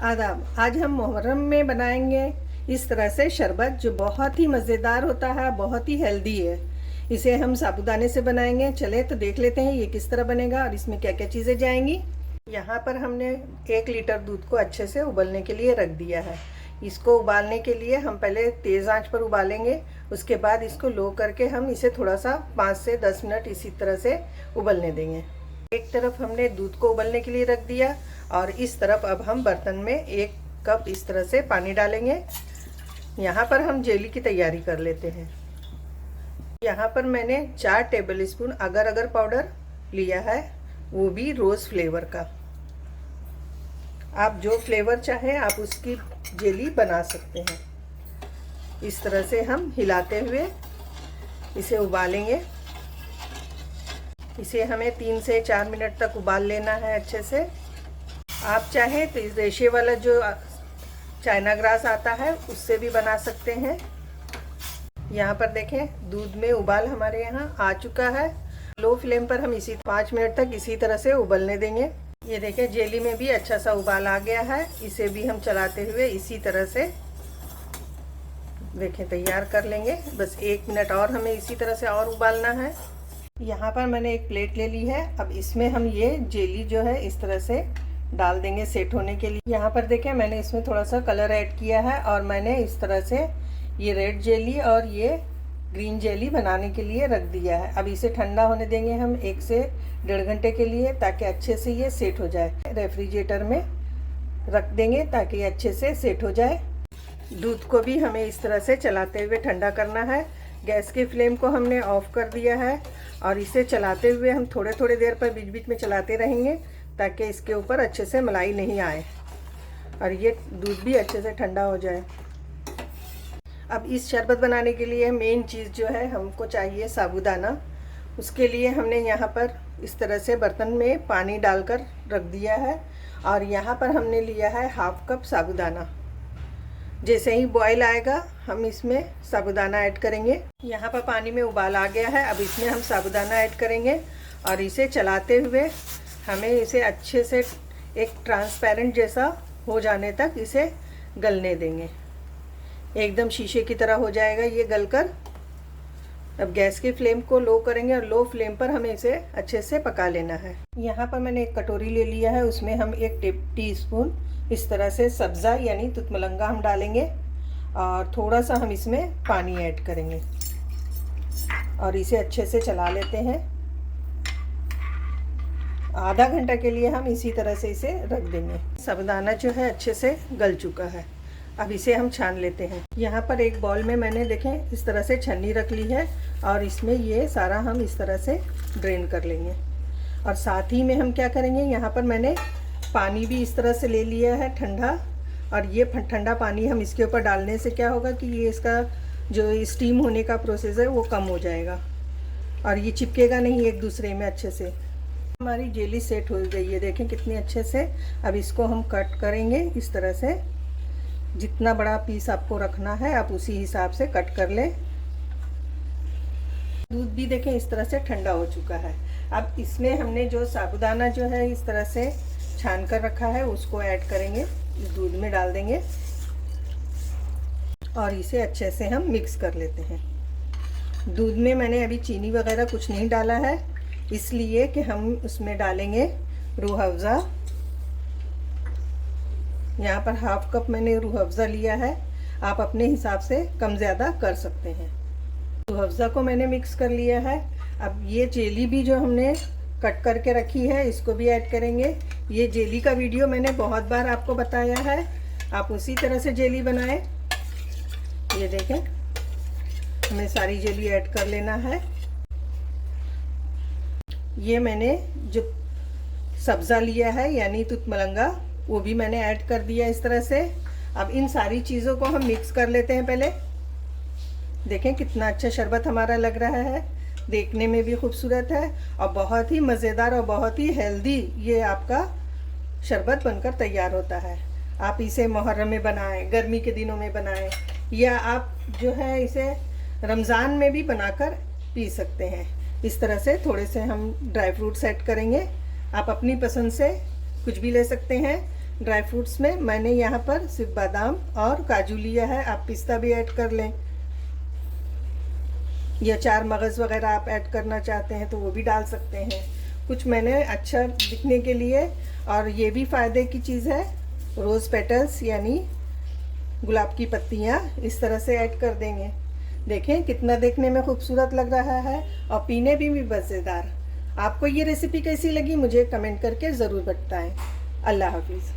आदाब। आज हम मुहर्रम में बनाएंगे इस तरह से शरबत जो बहुत ही मज़ेदार होता है, बहुत ही हेल्दी है। इसे हम साबूदाने से बनाएंगे। चले तो देख लेते हैं ये किस तरह बनेगा और इसमें क्या क्या चीज़ें जाएंगी। यहाँ पर हमने 1 लीटर दूध को अच्छे से उबलने के लिए रख दिया है। इसको उबालने के लिए हम पहले तेज़ आंच पर उबालेंगे, उसके बाद इसको लो करके हम इसे थोड़ा सा 5 से 10 मिनट इसी तरह से उबलने देंगे। एक तरफ हमने दूध को उबलने के लिए रख दिया और इस तरफ अब हम बर्तन में 1 कप इस तरह से पानी डालेंगे। यहाँ पर हम जेली की तैयारी कर लेते हैं। यहाँ पर मैंने 4 टेबलस्पून अगर अगर पाउडर लिया है, वो भी रोज़ फ्लेवर का। आप जो फ्लेवर चाहें आप उसकी जेली बना सकते हैं। इस तरह से हम हिलाते हुए इसे उबालेंगे। इसे हमें 3 से 4 मिनट तक उबाल लेना है अच्छे से। आप चाहें तो रेशे वाला जो चाइना ग्रास आता है उससे भी बना सकते हैं। यहाँ पर देखें दूध में उबाल हमारे यहाँ आ चुका है। लो फ्लेम पर हम इसी 5 मिनट तक इसी तरह से उबलने देंगे। ये देखें जेली में भी अच्छा सा उबाल आ गया है। इसे भी हम चलाते हुए इसी तरह से देखें तैयार कर लेंगे। बस 1 मिनट और हमें इसी तरह से और उबालना है। यहाँ पर मैंने एक प्लेट ले ली है। अब इसमें हम ये जेली जो है इस तरह से डाल देंगे सेट होने के लिए। यहाँ पर देखें मैंने इसमें थोड़ा सा कलर ऐड किया है और मैंने इस तरह से ये रेड जेली और ये ग्रीन जेली बनाने के लिए रख दिया है। अब इसे ठंडा होने देंगे हम 1 से 1.5 घंटे के लिए, ताकि अच्छे से ये सेट हो जाए। रेफ्रिजरेटर में रख देंगे ताकि अच्छे से सेट हो जाए। दूध को भी हमें इस तरह से चलाते हुए ठंडा करना है। गैस की फ्लेम को हमने ऑफ कर दिया है और इसे चलाते हुए हम थोड़े थोड़े देर पर बीच बीच में चलाते रहेंगे ताकि इसके ऊपर अच्छे से मलाई नहीं आए और ये दूध भी अच्छे से ठंडा हो जाए। अब इस शरबत बनाने के लिए मेन चीज़ जो है हमको चाहिए साबूदाना। उसके लिए हमने यहाँ पर इस तरह से बर्तन में पानी डालकर रख दिया है और यहाँ पर हमने लिया है 1/2 कप साबूदाना। जैसे ही बॉयल आएगा हम इसमें साबूदाना ऐड करेंगे। यहाँ पर पानी में उबाल आ गया है। अब इसमें हम साबूदाना ऐड करेंगे और इसे चलाते हुए हमें इसे अच्छे से एक ट्रांसपेरेंट जैसा हो जाने तक इसे गलने देंगे। एकदम शीशे की तरह हो जाएगा ये गलकर। अब गैस की फ्लेम को लो करेंगे और लो फ्लेम पर हमें इसे अच्छे से पका लेना है। यहाँ पर मैंने एक कटोरी ले लिया है, उसमें हम 1 टीस्पून इस तरह से सब्ज़ा यानी तुतमलंगा हम डालेंगे और थोड़ा सा हम इसमें पानी ऐड करेंगे और इसे अच्छे से चला लेते हैं। आधा घंटा के लिए हम इसी तरह से इसे रख देंगे। साबूदाना जो है अच्छे से गल चुका है। अब इसे हम छान लेते हैं। यहाँ पर एक बाउल में मैंने देखें इस तरह से छन्नी रख ली है और इसमें ये सारा हम इस तरह से ड्रेन कर लेंगे। और साथ ही में हम क्या करेंगे, यहाँ पर मैंने पानी भी इस तरह से ले लिया है ठंडा, और ये ठंडा पानी हम इसके ऊपर डालने से क्या होगा कि ये इसका जो स्टीम होने का प्रोसेस है वो कम हो जाएगा और ये चिपकेगा नहीं एक दूसरे में अच्छे से। हमारी जेली सेट हो गई है, देखें कितनी अच्छे से। अब इसको हम कट करेंगे इस तरह से। जितना बड़ा पीस आपको रखना है आप उसी हिसाब से कट कर लें। दूध भी देखें इस तरह से ठंडा हो चुका है। अब इसमें हमने जो साबूदाना जो है इस तरह से छान कर रखा है उसको ऐड करेंगे, इस दूध में डाल देंगे और इसे अच्छे से हम मिक्स कर लेते हैं। दूध में मैंने अभी चीनी वगैरह कुछ नहीं डाला है, इसलिए कि हम उसमें डालेंगे रूह अफ़ज़ा। यहाँ पर 1/2 कप मैंने रूह अफ़ज़ा लिया है, आप अपने हिसाब से कम ज़्यादा कर सकते हैं। रूह अफ़ज़ा को मैंने मिक्स कर लिया है। अब ये जेली भी जो हमने कट करके रखी है इसको भी ऐड करेंगे। ये जेली का वीडियो मैंने बहुत बार आपको बताया है, आप उसी तरह से जेली बनाएं। ये देखें हमें सारी जेली ऐड कर लेना है। ये मैंने जो सब्ज़ा लिया है यानी तुतमलंगा वो भी मैंने ऐड कर दिया इस तरह से। अब इन सारी चीज़ों को हम मिक्स कर लेते हैं पहले। देखें कितना अच्छा शरबत हमारा लग रहा है, देखने में भी खूबसूरत है और बहुत ही मज़ेदार और बहुत ही हेल्दी ये आपका शरबत बनकर तैयार होता है। आप इसे मुहर्रम में बनाएं, गर्मी के दिनों में बनाएं, या आप जो है इसे रमज़ान में भी बनाकर पी सकते हैं। इस तरह से थोड़े से हम ड्राई फ्रूट्स ऐड करेंगे। आप अपनी पसंद से कुछ भी ले सकते हैं। ड्राई फ्रूट्स में मैंने यहाँ पर सिर्फ बादाम और काजू लिया है, आप पिस्ता भी ऐड कर लें, या चार मगज़ वगैरह आप ऐड करना चाहते हैं तो वो भी डाल सकते हैं। कुछ मैंने अच्छा दिखने के लिए, और ये भी फ़ायदे की चीज़ है, रोज़ पेटल्स यानी गुलाब की पत्तियाँ इस तरह से ऐड कर देंगे। देखें कितना देखने में खूबसूरत लग रहा है और पीने भी मज़ेदार। आपको ये रेसिपी कैसी लगी मुझे कमेंट करके ज़रूर बताएं। अल्लाह हाफिज़।